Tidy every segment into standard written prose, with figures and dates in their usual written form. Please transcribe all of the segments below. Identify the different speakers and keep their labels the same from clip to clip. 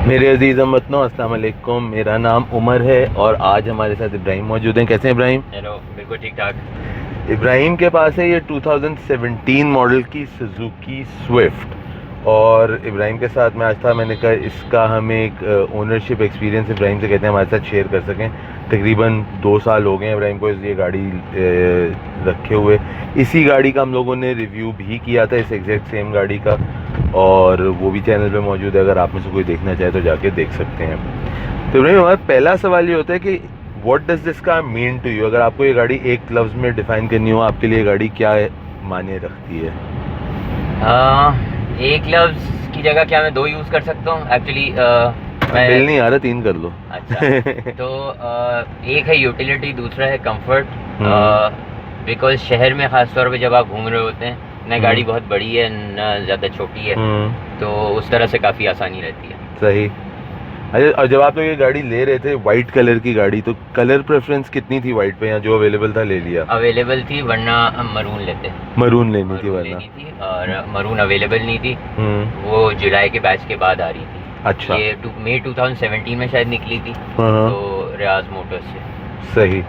Speaker 1: मेरे अजीज़ वतनों, अस्सलाम वालेकुम। मेरा नाम उमर है और आज हमारे साथ इब्राहिम मौजूद हैं। कैसे हैं इब्राहिम?
Speaker 2: हेलो, बिल्कुल ठीक ठाक।
Speaker 1: इब्राहिम के पास है ये 2017 मॉडल की सुजुकी स्विफ्ट। और इब्राहिम के साथ मैं आज था, मैंने कहा इसका हमें एक ओनरशिप एक्सपीरियंस इब्राहिम से कहते हैं हमारे साथ शेयर कर सकें। तकरीबन 2 साल हो गए इब्राहिम को ये गाड़ी रखे हुए। इसी गाड़ी का हम लोगों ने रिव्यू भी किया था, इस एग्जैक्ट सेम गाड़ी का, और वो भी चैनल पे मौजूद है। अगर आप में से कोई देखना चाहे तो जाके देख सकते हैं। तो इब्राहिम, हमारा पहला सवाल ये होता है कि व्हाट डज दिस का मीन टू यू? अगर आपको ये गाड़ी एक लफ्ज़ में डिफाइन करनी हो, आपके लिए गाड़ी क्या मायने रखती है?
Speaker 2: एक लफ्ज़ की जगह क्या मैं 2 यूज़ कर सकता हूँ? एक्चुअली मैं
Speaker 1: बिल नहीं आ रहा, 3 कर लो।
Speaker 2: अच्छा तो एक है यूटिलिटी, दूसरा है कंफर्ट। बिकॉज शहर में ख़ास तौर पे जब आप घूम रहे होते हैं, न गाड़ी बहुत बड़ी है न ज़्यादा छोटी है, तो उस तरह से काफ़ी आसानी रहती है।
Speaker 1: सही। अच्छा, और जब आप लोग ये गाड़ी ले रहे थे वाइट कलर की गाड़ी, तो कलर प्रेफरेंस कितनी थी वाइट पे, या जो अवेलेबल था ले लिया?
Speaker 2: अवेलेबल थी, वरना हम मरून लेते।
Speaker 1: मरून लेनी थी वरना?
Speaker 2: लेनी थी, और मरून अवेलेबल नहीं थी। वो जुलाई के बैच के बाद आ रही थी।
Speaker 1: अच्छा।
Speaker 2: ये मई 2017 में शायद निकली थी, तो रियाज मोटर्स से।
Speaker 1: सही।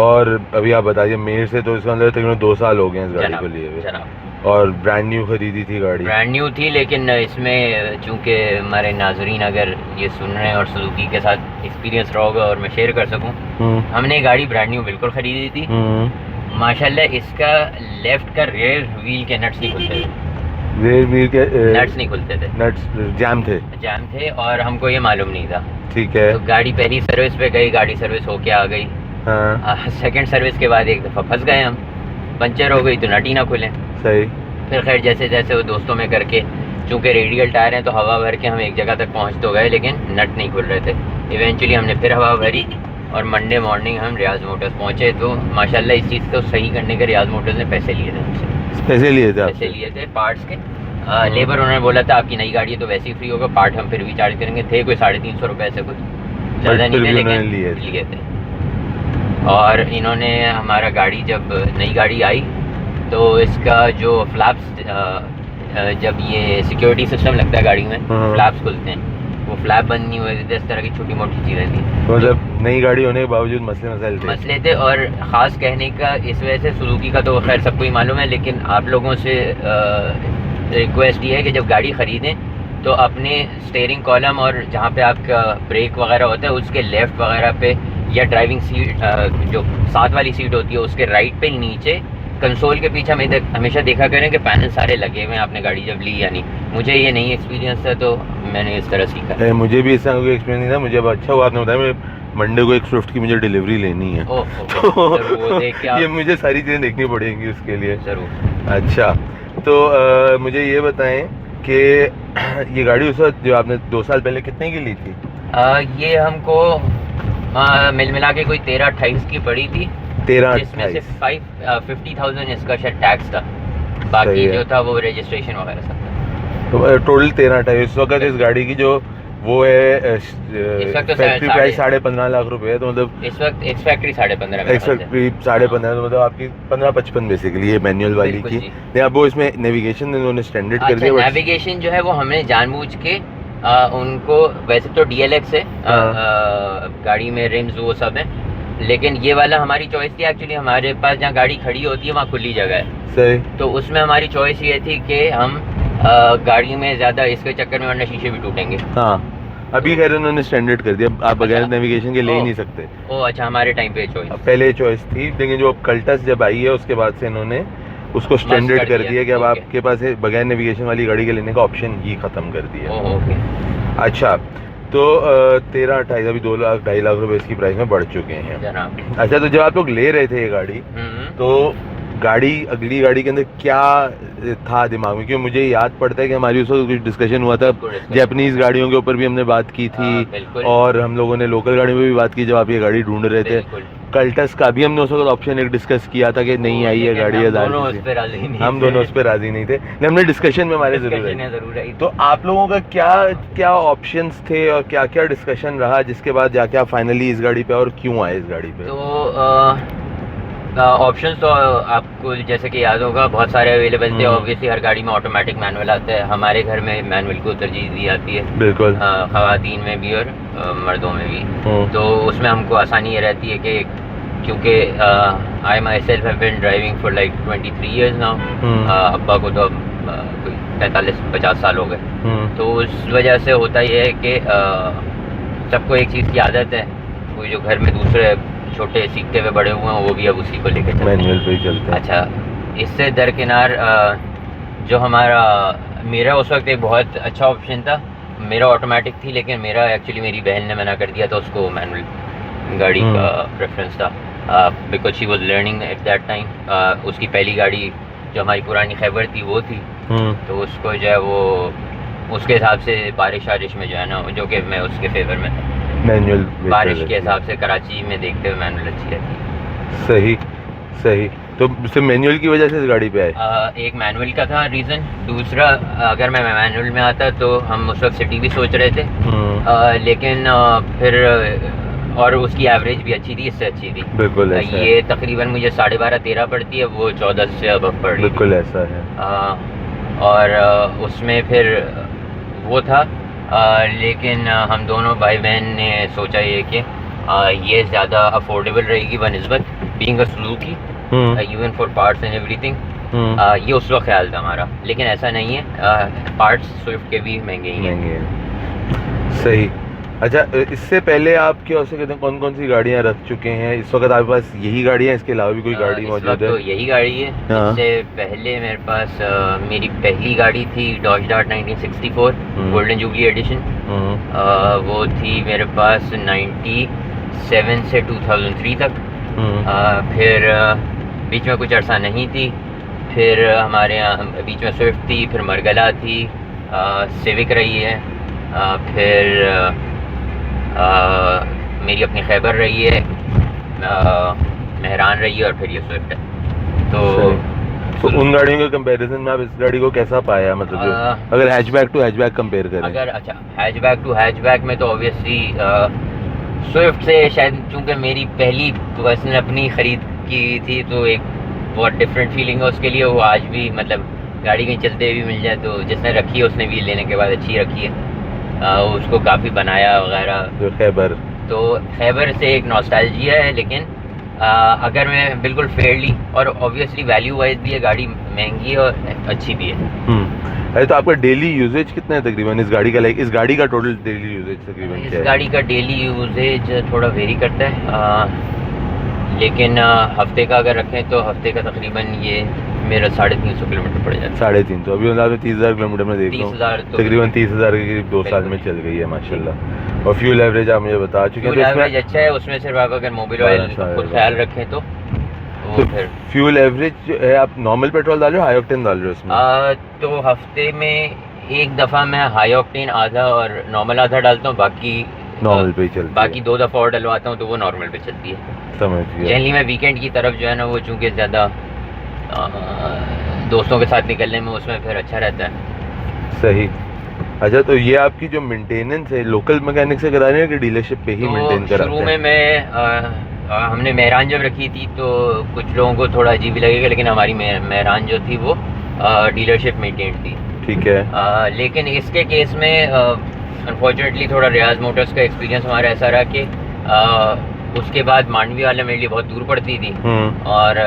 Speaker 1: और अभी आप बताइए, मेरे से तो इसका अंदर तकरीबन 2 साल हो गए हैं इस गाड़ी को लिए हुए।
Speaker 2: जनाब,
Speaker 1: और ब्रांड न्यू खरीदी थी गाड़ी?
Speaker 2: ब्रांड न्यू थी, लेकिन इसमें चूंकि हमारे नाजरीन अगर ये सुन रहे हैं और सुजुकी के साथ एक्सपीरियंस रहा होगा और मैं शेयर कर सकूं, हमने गाड़ी ब्रांड न्यू बिल्कुल ख़रीदी थी। माशाल्लाह इसका लेफ्ट का रेयर व्हील के नट्स नहीं खुलते थे।
Speaker 1: रेयर व्हील के
Speaker 2: नट्स नहीं खुलते थे,
Speaker 1: नट्स जैम थे,
Speaker 2: और हमको ये मालूम नहीं था।
Speaker 1: ठीक है।
Speaker 2: तो गाड़ी पहली सर्विस पे गई, गाड़ी सर्विस होके आ गई। सेकंड सर्विस के बाद एक दफ़ा फंस गए हम, पंचर हो गई तो नट ही ना खुले।
Speaker 1: सही।
Speaker 2: फिर खैर जैसे जैसे वो दोस्तों में करके, चूँकि रेडियल टायर हैं तो हवा भर के हम एक जगह तक पहुँच तो गए, लेकिन नट नहीं खुल रहे थे। इवेंचुअली हमने फिर हवा भरी और मंडे मॉर्निंग हम रियाज मोटर्स पहुँचे। तो माशाल्लाह इस चीज़ को सही करने के रियाज मोटर्स ने पैसे लिए थे हमसे। पैसे लिए थे पार्ट्स के। लेबर उन्होंने बोला था आपकी नई गाड़ी है तो वैसे ही फ्री होगा, पार्ट हम फिर भी चार्ज करेंगे। थे कोई 350 रुपये से, कुछ ज़्यादा नहीं थे, लेकिन लिए थे। और इन्होंने हमारा गाड़ी, जब नई गाड़ी आई तो इसका जो फ्लैप्स, जब ये सिक्योरिटी सिस्टम लगता है गाड़ी में, फ्लैप्स खुलते हैं, वो फ्लैप बंद नहीं हुए थे। इस तरह की छोटी मोटी चीज़ें थी।
Speaker 1: मतलब नई गाड़ी होने के बावजूद मसले
Speaker 2: थे। और ख़ास कहने का इस वजह से, सुजुकी का तो खैर सबको ही मालूम है, लेकिन आप लोगों से रिक्वेस्ट ये है कि जब गाड़ी ख़रीदें तो अपने स्टीयरिंग कॉलम और जहाँ पे आपका ब्रेक वगैरह होता है उसके लेफ़्ट वगैरह पे, या ड्राइविंग सीट जो साथ वाली सीट होती है उसके राइट पे नीचे कंसोल के पीछे हमेशा देखा करें कि पैनल सारे लगे हुए हैं आपने गाड़ी जब ली। यानी मुझे ये नहीं एक्सपीरियंस था, तो मैंने इस तरह सीखा।
Speaker 1: मुझे भी इसका कोई एक्सपीरियंस नहीं था। मुझे अब अच्छा हुआ आपने बताया। मैं मंडे को एक स्विफ्ट की मुझे डिलीवरी लेनी है, तो ये मुझे सारी चीज़ें देखनी पड़ेंगी उसके लिए।
Speaker 2: ज़रूर।
Speaker 1: अच्छा, तो मुझे ये बताएं कि ये गाड़ी उस वक्त जो आपने 2 साल पहले कितने की ली थी?
Speaker 2: ये हमको मिल मिला के कोई 13-28 की पड़ी थी।
Speaker 1: 13-28,
Speaker 2: जिसमें से 50,000 इसका शायद टैक्स था, बाकी जो था वो रजिस्ट्रेशन वगैरह सब था।
Speaker 1: तो टोटल 13-28। इस वक्त इस गाड़ी की जो वो है फैक्ट्री प्राइस 15.5 लाख रुपए है। तो मतलब
Speaker 2: इस वक्त एक्स फैक्ट्री 15.5,
Speaker 1: एक्स फैक्ट्री 15.5, तो मतलब आपकी 15-55 बेसिकली ये मैनुअल वाली की। नहीं, अब वो इसमें नेविगेशन इन्होंने स्टैंडर्ड कर दिया।
Speaker 2: नेविगेशन जो है वो हमने जानबूझ के उनको, वैसे तो DLX है गाड़ी में, रिम्स वो सब है, लेकिन ये वाला हमारी चॉइस थी। एक्चुअली हमारे पास जहाँ गाड़ी खड़ी होती है वहाँ खुली जगह है।
Speaker 1: सही।
Speaker 2: तो उसमें हमारी चॉइस ये थी कि हम गाड़ी में ज़्यादा इसके चक्कर में, वरना शीशे भी टूटेंगे।
Speaker 1: हाँ, अभी खैर उन्होंने स्टैंडर्ड कर दिया, आप बगैर नेविगेशन के ले ही नहीं सकते।
Speaker 2: ओह अच्छा, हमारे टाइम पे चॉइस,
Speaker 1: पहले चॉइस थी, लेकिन जो कल्टस जब आई है उसके बाद से इन्होंने उसको स्टैंडर्ड कर दिया कि अब आपके पास बगैर नेविगेशन वाली गाड़ी के लेने का ऑप्शन ही ख़त्म कर दिया। अच्छा, तो 13-28, अभी 2-2.5 लाख रुपए इसकी प्राइस में बढ़ चुके हैं। अच्छा, तो जब आप लोग ले रहे थे ये गाड़ी, तो अगली गाड़ी के अंदर क्या था दिमाग में? क्योंकि मुझे याद पड़ता है कि हमारी उस वक्त कुछ डिस्कशन हुआ था, जापानीज गाड़ियों के ऊपर भी हमने बात की थी, और हम लोगों ने लोकल गाड़ियों में भी बात की जब आप ये गाड़ी ढूंढ रहे थे। कल्टस का भी हमने उस वक्त ऑप्शन एक डिस्कस किया था कि नहीं आई है गाड़ी, हम दोनों उस पर राजी नहीं थे, लेकिन हमने डिस्कशन में हमारे जरूर है। तो आप लोगों का क्या ऑप्शंस थे और क्या क्या डिस्कशन रहा जिसके बाद जाके आप फाइनली इस गाड़ी पे और क्यों आए इस गाड़ी पे?
Speaker 2: तो ऑप्शंस तो आपको जैसे कि याद होगा बहुत सारे अवेलेबल थे। ऑब्वियसली हर गाड़ी में ऑटोमेटिक मैनुअल आता है, हमारे घर में मैनुअल को तरजीह दी जाती है,
Speaker 1: बिल्कुल,
Speaker 2: ख़वातीन में भी और मर्दों में भी। तो उसमें हमको आसानी ये रहती है कि क्योंकि I myself have been driving for like 23 years now. अब्बा को तो कोई 45-50 साल हो गए, तो उस वजह से होता ये है कि सबको एक चीज़ की आदत है, वो जो घर में दूसरे छोटे सीखते हुए बड़े हुए हैं वो भी अब उसी को लेकर चलते हैं,
Speaker 1: मैनुअल पे ही चलते हैं।
Speaker 2: अच्छा, इससे दरकिनार जो हमारा मेरा उस वक्त एक बहुत अच्छा ऑप्शन था, मेरा ऑटोमेटिक थी, लेकिन मेरा एक्चुअली मेरी बहन ने मना कर दिया था, उसको मैनुअल गाड़ी का प्रेफरेंस था, because she was learning at that time. उसकी पहली गाड़ी जो हमारी पुरानी खैबर थी वो थी, तो उसको जो है वो उसके हिसाब से बारिश वारिश में जो है ना, जो कि मैं उसके फेवर में था,
Speaker 1: मैनुअल
Speaker 2: बारिश के हिसाब से कराची में देखते हुए मैनुअल अच्छी रहती है।
Speaker 1: सही सही। तो सिर्फ मैनुअल की वजह से इस गाड़ी पे आए?
Speaker 2: एक मैनुअल का था रीज़न, दूसरा अगर मैं मैनुअल में आता तो हम उस वक्त सिटी भी सोच रहे थे, लेकिन फिर और उसकी एवरेज भी अच्छी थी, इससे अच्छी थी।
Speaker 1: बिल्कुल ऐसा
Speaker 2: ये तकरीबन मुझे 12.5-13 पड़ती है, वो 14 से अब पड़ रही।
Speaker 1: बिल्कुल ऐसा है।
Speaker 2: और उसमें फिर वो था, लेकिन हम दोनों भाई बहन ने सोचा ये कि ये ज़्यादा अफोर्डेबल रहेगी बनस्बत being a Suzuki, even for parts and everything. ये उस वक्त ख्याल था हमारा, लेकिन ऐसा नहीं है, पार्ट्स स्विफ्ट के भी महंगे ही हैं।
Speaker 1: सही। अच्छा, इससे पहले आप क्या हो सकते हैं, कौन कौन सी गाड़ियाँ रख चुके हैं? इस वक्त आपके पास यही गाड़ियाँ, इसके अलावा भी कोई गाड़ी मौजूद है?
Speaker 2: तो यही गाड़ी है। इससे पहले मेरे पास मेरी पहली गाड़ी थी Dodge Dart 1964 golden jubilee edition, वो थी मेरे पास 97 से 2003 तक। फिर बीच में कुछ अर्सा नहीं थी, फिर हमारे यहाँ बीच में स्विफ्ट थी, फिर मरगला थी, सिविक रही है, फिर मेरी अपनी खैबर रही है, मेहरान रही है, और फिर ये स्विफ्ट है। तो
Speaker 1: उन गाड़ियों के कंपैरिजन में आप इस गाड़ी को कैसा पाया, मतलब अगर हैचबैक टू हैचबैक कंपेयर करें?
Speaker 2: अगर अच्छा हैचबैक टू हैचबैक में तो ऑब्वियसली स्विफ्ट से शायद, चूँकि मेरी पहली पर्सनल अपनी ख़रीद की थी, तो एक बहुत डिफरेंट फीलिंग है उसके लिए। वो आज भी मतलब गाड़ी कहीं चलते हुए भी मिल जाए तो जिसने रखी है उसने भी लेने के बाद अच्छी रखी है, उसको काफ़ी बनाया वगैरह।
Speaker 1: खैबर, तो
Speaker 2: खैबर से एक नॉस्टैल्जिया है, लेकिन अगर मैं बिल्कुल फेयरली और ऑब्वियसली वैल्यू वाइज भी ये गाड़ी महंगी है और अच्छी भी है।
Speaker 1: अरे तो आपका डेली यूजेज कितना है तकरीबन इस गाड़ी का? लाइक इस गाड़ी का टोटल डेली यूजेज तकरीबन क्या है?
Speaker 2: इस गाड़ी का डेली यूजेज थोड़ा वेरी करता है, लेकिन हफ्ते का अगर रखें तो हफ्ते का तकरीबन ये मेरा 350 किलोमीटर पड़ जाता है।
Speaker 1: 350, अभी मतलब 30,000 किलोमीटर में देख रहा हूँ, तकरीबन 30,000 के करीब 2 साल में चल गई है माशाल्लाह। और फ्यूल एवरेज आप मुझे बता चुके हैं,
Speaker 2: फ्यूल एवरेज अच्छा है उसमें, सिर्फ आप अगर मोबिल ऑयल खुद ख्याल रखें तो फिर
Speaker 1: फ्यूल एवरेज जो है, आप नॉर्मल पेट्रोल डाल रहे हो, हाई ऑक्टेन डाल रहे हो इसमें?
Speaker 2: तो हफ्ते में एक दफ़ा मैं हाई ऑक्टेन आधा और नॉर्मल आधा डालता हूँ, बाकी
Speaker 1: नॉर्मल पे चलती है।
Speaker 2: बाकी 2 दफ़ा और डलवाता हूँ तो वो नॉर्मल पे चलती है।
Speaker 1: समझ गया।
Speaker 2: जनरली मैं वीकेंड की तरफ जो है ना, वो चूँकि ज़्यादा दोस्तों के साथ निकलने में उसमें फिर अच्छा रहता है।
Speaker 1: सही। अच्छा, तो ये आपकी जो मेंटेनेंस है लोकल मैकेनिक से करा रहे हैं कि डीलरशिप पे ही मेंटेन कराते हैं?
Speaker 2: शुरू में मैं हमने मेहरान जब रखी थी तो कुछ लोगों को थोड़ा अजीब लगेगा, लेकिन हमारी मेहरान जो थी वो डीलरशिप मेंटेन थी।
Speaker 1: ठीक है।
Speaker 2: लेकिन इसके केस में अनफॉर्चुनेटली थोड़ा रियाज मोटर्स का एक्सपीरियंस हमारा ऐसा रहा कि उसके बाद मांडवी वाला मेरे लिए बहुत दूर पड़ती थी, और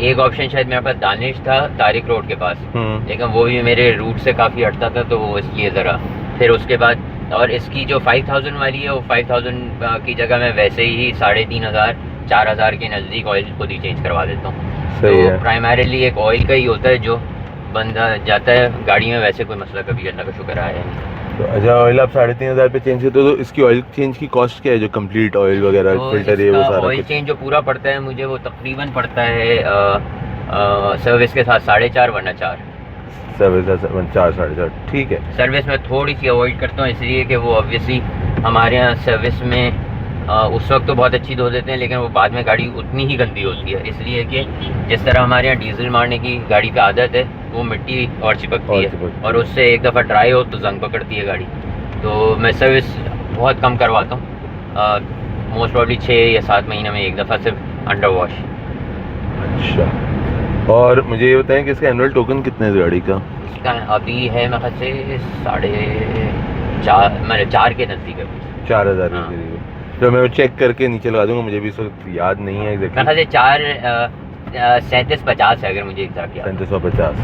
Speaker 2: एक ऑप्शन शायद मेरे पास दानिश था तारिक रोड के पास, लेकिन वो भी मेरे रूट से काफ़ी हटता था, तो वो इसलिए ज़रा फिर उसके बाद। और इसकी जो 5000 वाली है वो 5000 की जगह मैं वैसे ही 3500-4000 के नज़दीक ऑयल खुद ही चेंज करवा देता हूँ। तो प्राइमरीली एक ऑयल का ही होता है जो बंदा जाता है गाड़ी में, वैसे कोई मसला कभी अल्लाह का शुक्र आया नहीं।
Speaker 1: तो अच्छा, ऑयल आप 3500 पे चेंज करते हो, तो इसकी ऑयल चेंज की कॉस्ट क्या है, जो कंप्लीट ऑयल वगैरह
Speaker 2: तो
Speaker 1: फिल्टर है वो सारा
Speaker 2: ऑयल चेंज जो पूरा पड़ता है मुझे, वो तकरीबन पड़ता है सर्विस के साथ 4.5 वरना 4।
Speaker 1: सर्विस 4-4.5, ठीक है।
Speaker 2: सर्विस में थोड़ी सी अवॉइड करता हूँ, इसलिए कि वो ऑब्वियसली हमारे यहाँ सर्विस में उस वक्त तो बहुत अच्छी धो देते हैं, लेकिन वो बाद में गाड़ी उतनी ही गंदी होती है, इसलिए कि जिस तरह हमारे यहाँ डीजल मारने की गाड़ी का आदत है, वो मिट्टी और चिपकती है, और उससे एक दफ़ा ड्राई हो तो जंग पकड़ती है गाड़ी। तो मैं सर्विस बहुत कम करवाता हूँ, मोस्ट प्रॉब्ली 6 या 7 महीने में एक दफ़ा सिर्फ अंडर वॉश।
Speaker 1: अच्छा, और मुझे ये बताएं कि इसका एनुअल टोकन कितने है इस गाड़ी का?
Speaker 2: इसका अभी है मेरे ख्याल से 4.5 मतलब 4 के नज़दीक है
Speaker 1: 4,000 के
Speaker 2: हाँ।
Speaker 1: करीब है। तो मैं चेक करके नीचे लगा दूंगा, मुझे भी इस वक्त याद नहीं है
Speaker 2: मेरे
Speaker 1: एग्जैक्टली।
Speaker 2: ख्याल से 3750 है अगर मुझे एग्जैक्ट याद
Speaker 1: 3750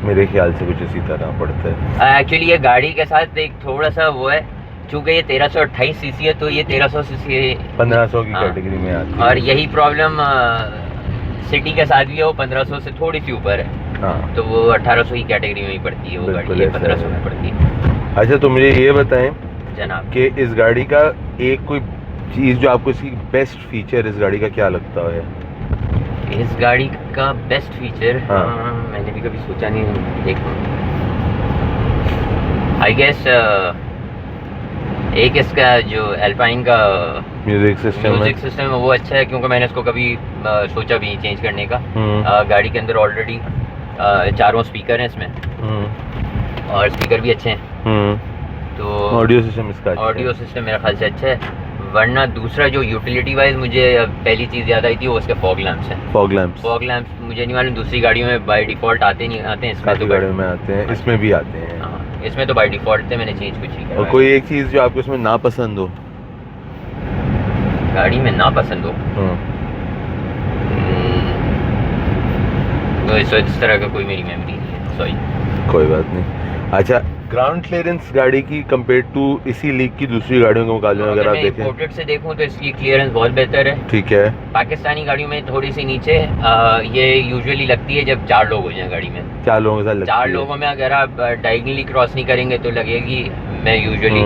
Speaker 1: मेरे ख्याल से कुछ इसी तरह पड़ता है।
Speaker 2: एक्चुअली ये गाड़ी के साथ एक थोड़ा सा वो है, चूँकि ये 1328 सीसी है तो ये 1300 सीसी
Speaker 1: 1500 की
Speaker 2: हाँ।
Speaker 1: कैटेगरी में आती है।
Speaker 2: और यही प्रॉब्लम सिटी के साथ भी है, वो 1500 से थोड़ी सी ऊपर है,
Speaker 1: हाँ
Speaker 2: तो वो 1800 की कैटेगरी में ही पड़ती है वो
Speaker 1: बिल्कुल
Speaker 2: गाड़ी, ये
Speaker 1: ऐसा
Speaker 2: 1500
Speaker 1: है।
Speaker 2: में पड़ती है
Speaker 1: अच्छा, तो मुझे ये बताएं
Speaker 2: जनाब।
Speaker 1: कि इस गाड़ी का एक कोई चीज़ जो आपको इसकी बेस्ट फीचर इस गाड़ी का क्या लगता है?
Speaker 2: इस गाड़ी का बेस्ट फीचर
Speaker 1: हाँ।
Speaker 2: मैंने भी कभी सोचा नहीं, देखो आई गेस एक इसका जो एल्पाइन का
Speaker 1: म्यूजिक सिस्टम है।
Speaker 2: म्यूजिक सिस्टम है वो अच्छा है, क्योंकि मैंने इसको कभी सोचा भी नहीं चेंज करने का। गाड़ी के अंदर ऑलरेडी 4 स्पीकर हैं इसमें, और स्पीकर भी अच्छे हैं, तो
Speaker 1: ऑडियो सिस्टम इसका अच्छा है।
Speaker 2: ऑडियो सिस्टम मेरे ख्याल से अच्छा है। वरना दूसरा जो यूटिलिटी वाइज मुझे पहली चीज़ याद आई थी वो उसके फॉग लैंप्स हैं।
Speaker 1: फॉग लैंप्स
Speaker 2: फॉग लैंप्स मुझे नहीं मालूम दूसरी गाड़ियों में बाय डिफ़ॉल्ट आते नहीं आते हैं, इसमें
Speaker 1: काफ़ी
Speaker 2: तो
Speaker 1: गाड़ियों में आते हैं, इसमें भी आते हैं।
Speaker 2: हाँ, इसमें तो बाय डिफ़ॉल्ट थे, मैंने चेंज कुछ नहीं
Speaker 1: और
Speaker 2: किया।
Speaker 1: कोई एक चीज़ जो आपको इसमें ना पसंद हो?
Speaker 2: गाड़ी में ना पसंद हो तो इस तरह का कोई मेरी मेमोरी नहीं है, सॉरी।
Speaker 1: कोई बात नहीं। अच्छा, ग्राउंड क्लियरेंस गाड़ी की कंपेयर टू इसी लीग की दूसरी गाड़ियों के मुकाबले में अगर आप
Speaker 2: मैं
Speaker 1: देखें?
Speaker 2: इंपोर्टेड से देखूं तो इसकी क्लियरेंस बहुत बेहतर है।
Speaker 1: ठीक है।
Speaker 2: पाकिस्तानी गाड़ियों में थोड़ी सी नीचे ये यूजुअली लगती है जब 4 लोग हो जाएं गाड़ी में।
Speaker 1: 4 लोगों के साथ लगती
Speaker 2: 4
Speaker 1: है।
Speaker 2: लोगों में अगर आप डायगनली क्रॉस नहीं करेंगे तो लगेगी। मैं यूजुअली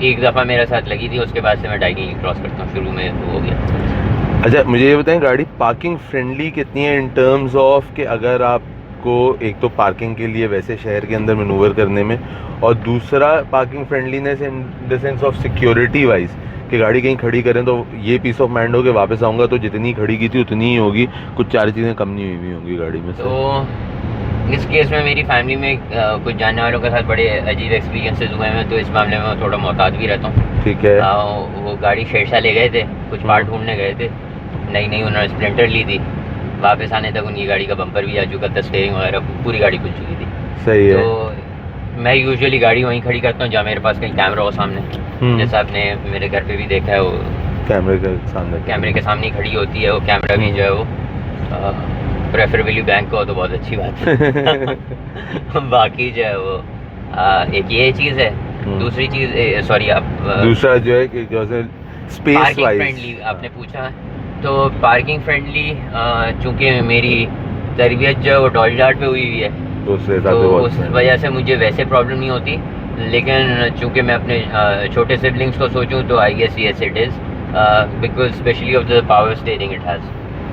Speaker 2: एक दफ़ा मेरे साथ लगी थी, उसके बाद से मैं डायगनली क्रॉस करता हूँ, शुरू में वो हो गया।
Speaker 1: अच्छा, मुझे ये बताएं गाड़ी पार्किंग फ्रेंडली कितनी है इन टर्म्स ऑफ कि अगर आपको एक तो पार्किंग के लिए वैसे शहर के अंदर मैनूवर करने में, और दूसरा parking friendliness in the sense of security wise कि गाड़ी कहीं खड़ी करें तो ये पीस ऑफ माइंड हो कि वापस आऊँगा तो जितनी खड़ी की थी उतनी ही होगी, कुछ 4 चीज़ें कम नहीं हुई होंगी गाड़ी में से।
Speaker 2: तो इस केस में मेरी फैमिली में कुछ जानने वालों के साथ बड़े अजीब एक्सपीरियंसेस हुए हैं, तो इस मामले में मैं थोड़ा मोहतात भी रहता हूँ।
Speaker 1: ठीक है।
Speaker 2: वो गाड़ी शेरशाह ले गए थे, कुछ पार्ट ढूंढने गए थे, नई उन्होंने स्प्लेंडर ली थी, वापस आने तक उनकी गाड़ी का बम्पर भी आ चुका था, स्टीयरिंग वगैरह पूरी गाड़ी खुल चुकी थी।
Speaker 1: सही है।
Speaker 2: तो मैं यूजुअली गाड़ी वहीं खड़ी करता हूँ जहाँ मेरे पास कहीं कैमरा हो सामने, जैसे आपने मेरे घर पे भी देखा है, वो
Speaker 1: कैमरे के सामने,
Speaker 2: कैमरे के सामने ही खड़ी होती है वो, कैमरा भी जो है वो प्रेफरेबली बैंक का हो तो बहुत अच्छी बात है। बाकी जो है वो एक ये चीज़ है। दूसरी चीज़ सॉरी आप
Speaker 1: दूसरा जो है कि स्पेस
Speaker 2: पार्किंग
Speaker 1: वाइज
Speaker 2: फ्रेंडली आपने पूछा, तो पार्किंग फ्रेंडली चूँकि मेरी तरबियत जो है वो डॉलडाट पे हुई हुई है,
Speaker 1: तो
Speaker 2: उस वजह से मुझे वैसे प्रॉब्लम नहीं होती। लेकिन चूँकि मैं अपने छोटे सिबलिंग्स को सोचूं तो I guess yes it is because specially of the power steering it has.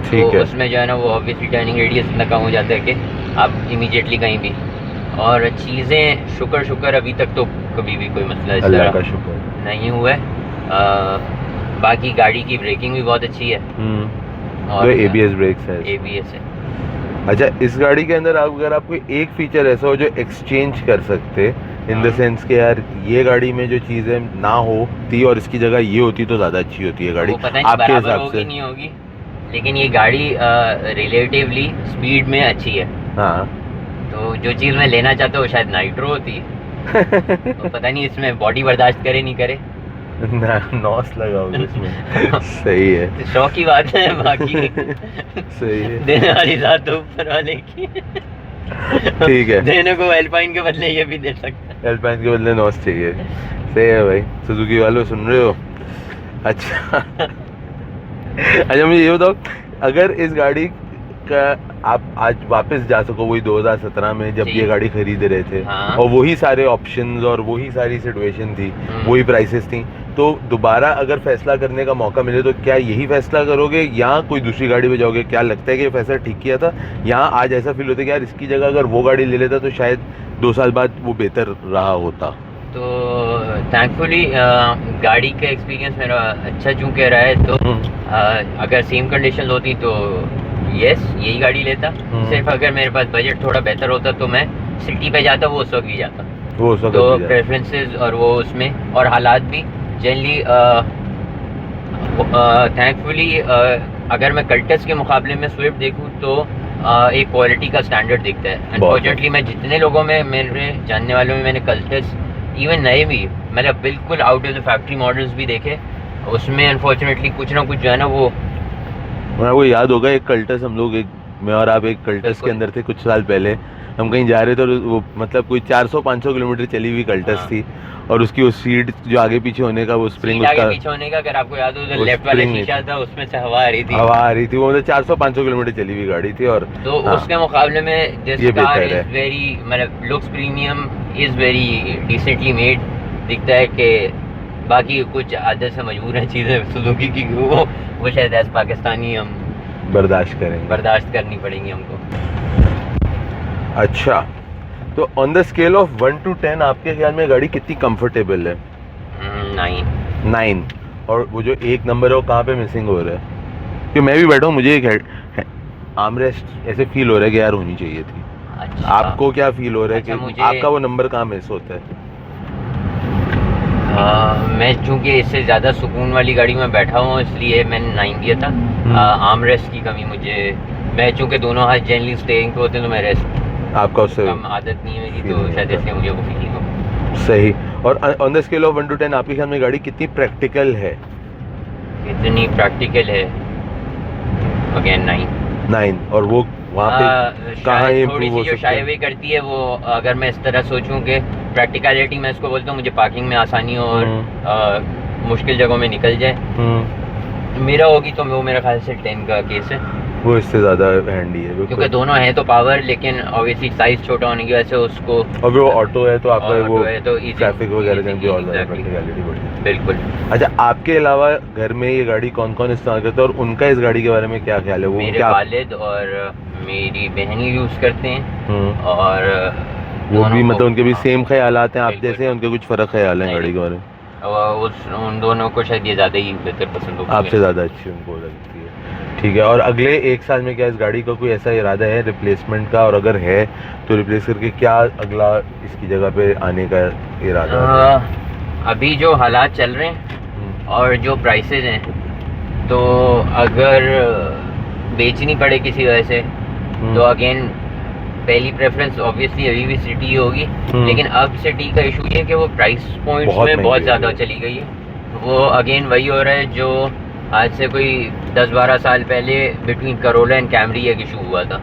Speaker 1: ठीक
Speaker 2: तो
Speaker 1: है।
Speaker 2: उसमें जो है ना वो ऑब्वियसली टर्निंग रेडियस इतना कम हो जाता है कि आप इमीडिएटली कहीं भी, और चीज़ें शुक्र अभी तक तो कभी भी कोई मसला इस
Speaker 1: अल्लाह का
Speaker 2: तरह
Speaker 1: शुक्र
Speaker 2: नहीं हुआ है। बाकी गाड़ी की ब्रेकिंग भी बहुत अच्छी है,
Speaker 1: और ABS ब्रेक्स है।
Speaker 2: ABS है।
Speaker 1: अच्छा, इस गाड़ी के अंदर अगर आपको एक फीचर ऐसा हो जो एक्सचेंज कर सकते इन द सेंस के यार ये गाड़ी में जो चीज़ें ना होती और इसकी जगह ये होती तो ज़्यादा अच्छी होती है गाड़ी,
Speaker 2: वो पता नहीं
Speaker 1: आपके
Speaker 2: बराबर
Speaker 1: हिसाब
Speaker 2: होगी
Speaker 1: से?
Speaker 2: नहीं होगी, लेकिन ये गाड़ी रिलेटिवली स्पीड में अच्छी है।
Speaker 1: हाँ।
Speaker 2: तो जो चीज़ मैं लेना चाहता हूँ शायद नाइट्रो होती है। तो पता नहीं इसमें बॉडी बर्दाश्त करे नहीं करे।
Speaker 1: नॉस लगा होगा इसमें। सही है।
Speaker 2: तो शौक की बात है, बाकी
Speaker 1: सही है।
Speaker 2: देने वाली ज़ात तो ऊपर वाले की।
Speaker 1: ठीक है।
Speaker 2: देने को एल्पाइन के बदले ये भी दे सकता है।
Speaker 1: एल्पाइन के बदले नॉस चाहिए। सही है भाई, सुजुकी वालों सुन रहे हो? अच्छा। अच्छा, मुझे ये बताओ, अगर इस गाड़ी का आप आज वापस जा सको वही 2017 में जब
Speaker 2: जी।
Speaker 1: ये गाड़ी खरीद रहे थे,
Speaker 2: हाँ।
Speaker 1: और वही सारे ऑप्शंस और वही सारी सिचुएशन थी, वही प्राइसेस थी, तो दोबारा अगर फैसला करने का मौका मिले तो क्या यही फैसला करोगे या कोई दूसरी गाड़ी पे जाओगे? क्या लगता है कि ये फैसला ठीक किया था, यहाँ आज ऐसा फील होता है कि यार इसकी जगह अगर वो गाड़ी ले लेता तो शायद 2 साल बाद वो बेहतर रहा होता?
Speaker 2: तो थैंकफुली गाड़ी का एक्सपीरियंस मेरा अच्छा चूँकि रहा है, तो अगर सेम कंडीशन होती तो यस यही गाड़ी लेता। सिर्फ अगर मेरे पास बजट थोड़ा बेहतर होता तो मैं सिटी पे जाता, वो उस वक्त भी जाता।
Speaker 1: वो उस वक्त
Speaker 2: तो
Speaker 1: भी जाता।
Speaker 2: प्रेफरेंसेस और वो उसमें और हालात भी जनरली थैंकफुली अगर मैं कल्टस के मुकाबले में स्विफ्ट देखूँ तो एक क्वालिटी का स्टैंडर्ड दिखता है। अनफॉर्चुनेटली मैं जितने लोगों में, मेरे जानने वालों में, मैंने कल्टस इवन नए भी, मतलब बिल्कुल out of the factory models भी देखे, उसमें अनफॉर्चुनेटली कुछ ना कुछ जो है ना वो
Speaker 1: वो याद होगा एक कल्टस, हम लोग मैं और आप एक कल्टस के अंदर थे कुछ साल पहले, हम कहीं जा रहे थे और वो मतलब कोई 400-500 किलोमीटर चली हुई कल्टस
Speaker 2: हाँ।
Speaker 1: थी, और उसकी वो सीट जो आगे पीछे होने का वो स्प्रिंग,
Speaker 2: सीट आगे
Speaker 1: उसका
Speaker 2: पीछे होने का, अगर आपको याद हो तो
Speaker 1: वो
Speaker 2: लेफ्ट वाला
Speaker 1: spring
Speaker 2: शीशा था, उसमें से हवा आ रही थी।
Speaker 1: हवा आ रही थी, वो मतलब 400-500 किलोमीटर चली हुई गाड़ी थी। और
Speaker 2: तो
Speaker 1: हाँ,
Speaker 2: उसके मुकाबले में दिस
Speaker 1: ये
Speaker 2: कार
Speaker 1: बेहतर
Speaker 2: इज
Speaker 1: है।
Speaker 2: वेरी, मतलब looks premium, is very decently made. दिखता है कि बाकी कुछ आदत से मजबूर हैं चीज़ें सुजुकी की, वो शायद एज पाकिस्तानी हम
Speaker 1: बर्दाश्त करेंगे।
Speaker 2: बर्दाश्त करनी पड़ेंगी हमको।
Speaker 1: अच्छा, तो on the scale of 1 to 10 आपके ख्याल में गाड़ी कितनी कंफर्टेबल है? 9। और वो जो एक नंबर है वो कहाँ पे मिसिंग हो रहा है? कि मैं भी बैठा हूँ, मुझे एक आर्मरेस्ट ऐसे फील हो रहा है कि यार होनी चाहिए थी।
Speaker 2: अच्छा,
Speaker 1: आपको क्या फील हो रहा है
Speaker 2: अच्छा,
Speaker 1: कि
Speaker 2: मुझे
Speaker 1: आपका वो नंबर कहाँ मिस होता है?
Speaker 2: मैं चूंकि इससे ज़्यादा सुकून वाली गाड़ी में बैठा हूँ इसलिए मैंने 9 दिया था। आर्मरेस्ट की कमी मुझे, मैं चूंकि दोनों हाथ जनरली स्टेयरिंग पे होते हैं तो मैं रेस्ट
Speaker 1: आपका उससे
Speaker 2: कम आदत नहीं है मेरी,
Speaker 1: feel
Speaker 2: तो
Speaker 1: नहीं
Speaker 2: शायद
Speaker 1: होता।
Speaker 2: इसलिए मुझे वो फीलिंग हो।
Speaker 1: सही। और on the scale of 1 to 10 आपके ख्याल में गाड़ी कितनी प्रैक्टिकल है?
Speaker 2: इतनी प्रैक्टिकल है, अगेन 9।
Speaker 1: 9। और वो वहाँ पे कहाँ
Speaker 2: शायद
Speaker 1: improve
Speaker 2: थोड़ी
Speaker 1: हो
Speaker 2: सी जो
Speaker 1: सकता है?
Speaker 2: शाई वे करती है वो, अगर मैं इस तरह सोचूं कि प्रैक्टिकलिटी मैं इसको बोलता हूँ, मुझे पार्किंग में आसानी हो और मुश्किल जगहों में निकल जाए, मेरा होगी तो वो मेरा ख्याल से 10 का केस है।
Speaker 1: वो इससे ज़्यादा हैंडी है
Speaker 2: क्योंकि
Speaker 1: बिल्कुल।
Speaker 2: दोनों हैं तो पावर, लेकिन ऑब्वियसली साइज छोटा होने की वजह से उसको,
Speaker 1: और वो ऑटो है तो आपका
Speaker 2: और
Speaker 1: वो
Speaker 2: ऑटो है तो easy-
Speaker 1: ट्रैफिक वगैरह
Speaker 2: easy-
Speaker 1: की और ज़्यादा
Speaker 2: exactly।
Speaker 1: प्रैक्टिकलिटी बढ़ती है।
Speaker 2: बिल्कुल।
Speaker 1: अच्छा, आपके अलावा घर में ये गाड़ी कौन कौन इस्तेमाल करता है और उनका इस गाड़ी के बारे में क्या ख्याल है? वो
Speaker 2: मेरे
Speaker 1: क्या
Speaker 2: वालिद और मेरी बहन यूज़ करते हैं,
Speaker 1: हम्म,
Speaker 2: और
Speaker 1: वो
Speaker 2: दोनों
Speaker 1: भी
Speaker 2: को-
Speaker 1: मतलब उनके भी
Speaker 2: हाँ,
Speaker 1: सेम ख्यालात हैं आप
Speaker 2: बिल्कुल।
Speaker 1: जैसे, उनके कुछ फ़र्क ख्याल हैं
Speaker 2: नहीं,
Speaker 1: गाड़ी के बारे में?
Speaker 2: उन दोनों को शायद ये ज़्यादा ही बेहतर पसंद होगी।
Speaker 1: आपसे ज़्यादा अच्छी उनको लगती है। ठीक है। और अगले 1 साल में क्या इस गाड़ी का कोई ऐसा इरादा है रिप्लेसमेंट का, और अगर है तो रिप्लेस करके क्या अगला इसकी जगह पे आने का इरादा है?
Speaker 2: अभी जो हालात चल रहे हैं और जो प्राइसेस हैं, तो अगर बेचनी पड़े किसी वजह से तो अगेन पहली प्रेफरेंस ऑब्वियसली अभी भी सिटी होगी, लेकिन अब सिटी का इशू ये है कि वो प्राइस पॉइंट्स
Speaker 1: बहुत
Speaker 2: में
Speaker 1: महंगी
Speaker 2: बहुत
Speaker 1: हो
Speaker 2: ज़्यादा
Speaker 1: गई है।
Speaker 2: चली गई है। वो अगेन वही हो रहा है जो आज से कोई 10-12 साल पहले बिटवीन करोला एंड कैमरी एक इशू हुआ था।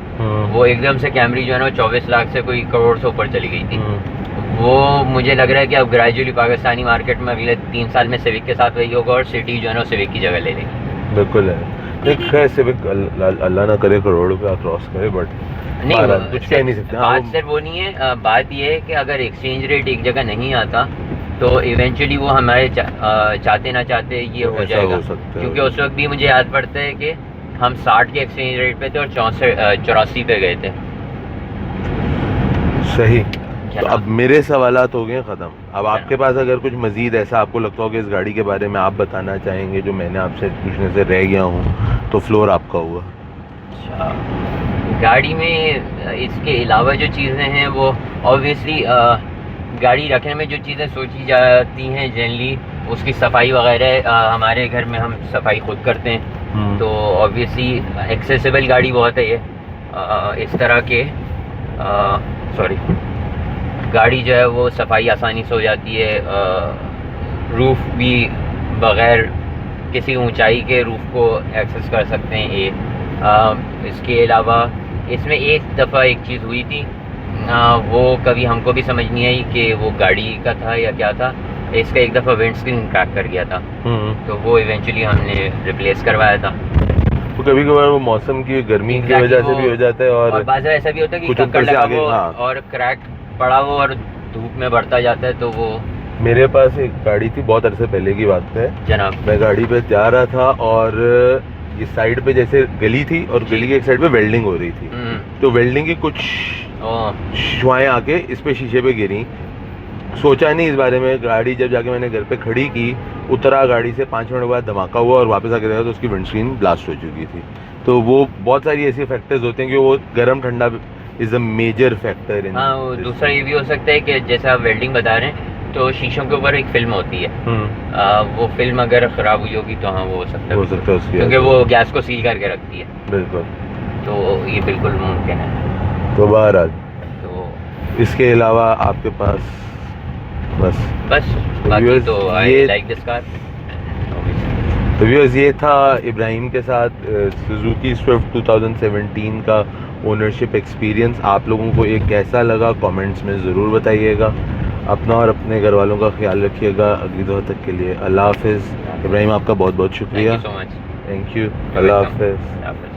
Speaker 2: वो एकदम से कैमरी जो है ना 24 लाख से कोई करोड़ से ऊपर चली गई थी। वो मुझे लग रहा है कि अब ग्रेजुअली पाकिस्तानी मार्केट में अगले 3 साल में सिविक के साथ वही होगा और सिटी जो है ना सिविक की जगह ले लेगी।
Speaker 1: बिल्कुल है। खैर सिविक अल्लाह ना करे करोड़ रुपया क्रॉस करे, बट
Speaker 2: नहीं,
Speaker 1: कुछ कह नहीं सकते।
Speaker 2: बात सिर्फ वो नहीं है, बात ये है कि अगर एक्सचेंज रेट एक जगह नहीं आता तो इवेंचुअली वो हमारे चाहते ना चाहते ये हो
Speaker 1: ऐसा
Speaker 2: जाएगा।
Speaker 1: हो सकता है।
Speaker 2: क्योंकि उस वक्त भी मुझे याद पड़ता है कि हम 60 के एक्सचेंज रेट पे थे और 84 पे गए थे।
Speaker 1: सही। तो
Speaker 2: जनाब।
Speaker 1: अब मेरे सवालात हो गए ख़त्म। अब आपके
Speaker 2: जनाब।
Speaker 1: पास अगर कुछ मज़ीद ऐसा आपको लगता हो कि इस गाड़ी के बारे में आप बताना चाहेंगे जो मैंने आपसे पूछने से रह गया हूँ, तो फ्लोर आपका हुआ।
Speaker 2: अच्छा, गाड़ी में इसके अलावा जो चीज़ें हैं वो ऑब्वियसली गाड़ी रखने में जो चीज़ें सोची जाती हैं जनरली उसकी सफाई वगैरह, हमारे घर में हम सफाई खुद करते हैं, तो ऑब्वियसली एक्सेसिबल गाड़ी बहुत है ये। इस तरह के सॉरी, गाड़ी जो है वो सफाई आसानी से हो जाती है। रूफ़ भी बग़ैर किसी ऊंचाई के रूफ़ को एक्सेस कर सकते हैं ये। इसके अलावा इसमें एक दफ़ा एक चीज़ हुई थी, वो कभी हमको भी समझ नहीं आई कि वो गाड़ी का था या क्या था। इसका एक दफ़ा विंड स्क्रीन क्रैक कर गया था, तो वो इवेंचुअली हमने रिप्लेस करवाया था।
Speaker 1: तो कभी कभार वो मौसम की गर्मी की
Speaker 2: Exactly,
Speaker 1: वजह से भी हो जाता है, और
Speaker 2: बाज़ ऐसा भी होता है कि
Speaker 1: कुछ
Speaker 2: कक्कड़
Speaker 1: ऊपर से
Speaker 2: लगा
Speaker 1: आगे,
Speaker 2: हो
Speaker 1: हाँ।
Speaker 2: और क्रैक पड़ा हो और धूप में बढ़ता जाता है, तो वो
Speaker 1: मेरे पास एक गाड़ी थी, बहुत अरसे पहले की बात है।
Speaker 2: जनाब।
Speaker 1: मैं गाड़ी पे जा रहा था और ये साइड पे जैसे गली थी और
Speaker 2: जी।
Speaker 1: गली के एक साइड पे वेल्डिंग हो रही थी, तो वेल्डिंग की कुछ शुआएं आके इस पे शीशे पे गिरी। सोचा नहीं इस बारे में, गाड़ी जब जाके मैंने घर पे खड़ी की, उतरा गाड़ी से 5 मिनट बाद धमाका हुआ और वापस आके देखा तो उसकी विंडस्क्रीन ब्लास्ट हो चुकी थी। तो वो बहुत सारी ऐसी फैक्टर्स होते हैं कि वो गर्म ठंडा is a major factor in.
Speaker 2: हाँ, वो दूसरा ये भी हो सकता है कि जैसे आप वेल्डिंग बता रहे हैं, तो शीशों के ऊपर एक फिल्म होती है, वो फिल्म अगर ख़राब हुई होगी तो हाँ वो हो सकता है
Speaker 1: उसकी,
Speaker 2: क्योंकि वो गैस को सील करके रखती है।
Speaker 1: बिल्कुल,
Speaker 2: तो ये बिल्कुल मुमकिन है।
Speaker 1: तो बहरहाल
Speaker 2: तो
Speaker 1: इसके अलावा आपके पास बस
Speaker 2: बाकी
Speaker 1: viewers,
Speaker 2: तो आई
Speaker 1: ये
Speaker 2: लाइक दिस कार।
Speaker 1: तो व्यूअर्स ये था इब्राहिम के साथ सुजुकी स्विफ्ट 2017 का ओनरशिप एक्सपीरियंस। आप लोगों को ये कैसा लगा कमेंट्स में ज़रूर बताइएगा। अपना और अपने घर वालों का ख्याल रखिएगा। अगली दफ़ा तक के लिए अल्लाह हाफिज़। इब्राहिम आपका बहुत बहुत शुक्रिया।
Speaker 2: Thank you so much.
Speaker 1: Thank you. अल्लाह हाफिज़।